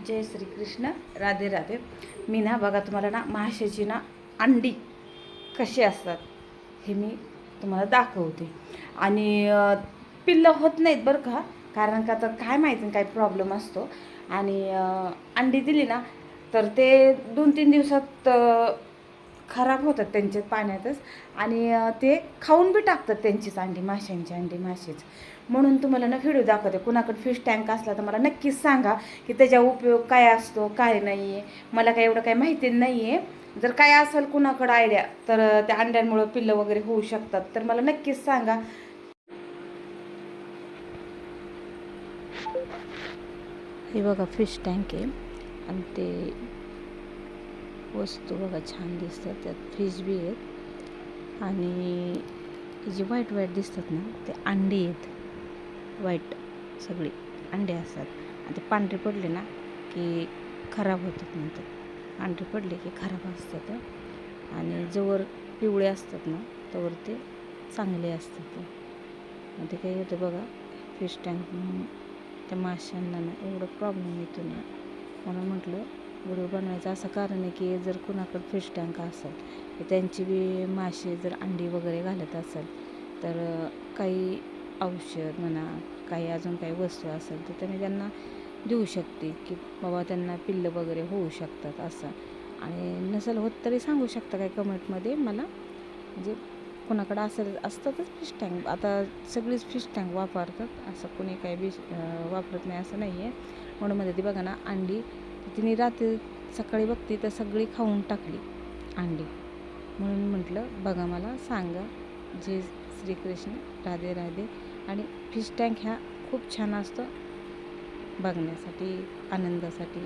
जय श्री कृष्ण, राधे राधे. मी ना बघा तुम्हाला ना माशाची ना अंडी कशी असतात हे मी तुम्हाला दाखवते. आणि पिल्लं होत नाहीत बरं का, कारण का तर काय माहिती काय प्रॉब्लेम असतो. आणि अंडी दिली ना तर ते 2-3 दिवसात खराब होतात त्यांचे पाण्यातच. आणि ते खाऊन बी टाकतात त्यांचीच अंडी, माशांची अंडी मासेच. म्हणून तुम्हाला ना व्हिडिओ दाखवते. कुणाकडे फिश टँक असला तर मला नक्कीच सांगा की त्याचा उपयोग काय असतो काय नाही आहे. मला काय एवढं काय माहिती नाही आहे. जर काय असेल कुणाकडं आयडिया तर त्या अंड्यांमुळं पिल्लं वगैरे होऊ शकतात तर मला नक्कीच सांगा. हे बघा फिश टँक आहे आणि ते वस्तू बघा छान दिसतात, त्यात फिश बी आहेत. आणि जे व्हाईट व्हाईट दिसतात ना ते अंडी आहेत. व्हाईट सगळी अंडे असतात आणि ते पांढरे पडले ना की खराब होतात. नंतर पांढरे पडले की खराब असतात. आणि जोवर पिवळे असतात ना तोवर ते चांगले असतात. आणि ते काही होतं बघा फिश टँक त्या माशांना ना एवढं प्रॉब्लेम येतो ना, म्हणून म्हटलं व्हिडिओ बनवायचं. असं कारण आहे की जर कुणाकडं फिश टँक असेल तर त्यांची बी मासे जर अंडी वगैरे घालत असेल तर काही औषध म्हणा काही अजून काही वस्तू असेल तर त्यांनी त्यांना देऊ शकते की बाबा त्यांना पिल्लं वगैरे होऊ शकतात असं. आणि नसेल होत तरी सांगू शकता काय कमेंटमध्ये मला. म्हणजे कोणाकडं असतातच फिश टँक, आता सगळीच फिश टँक वापरतात, असं कोणी काही बी वापरत नाही असं नाही आहे. म्हणून मध्ये ती बघा ना अंडी तिने रात्री सकाळी बघते तर सगळी खाऊन टाकली अंडी. म्हणून म्हटलं बघा मला सांगा. जय श्रीकृष्ण, राधे राधे. आणि फिश टँक ह्या खूप छान असतं बघण्यासाठी, आनंदासाठी.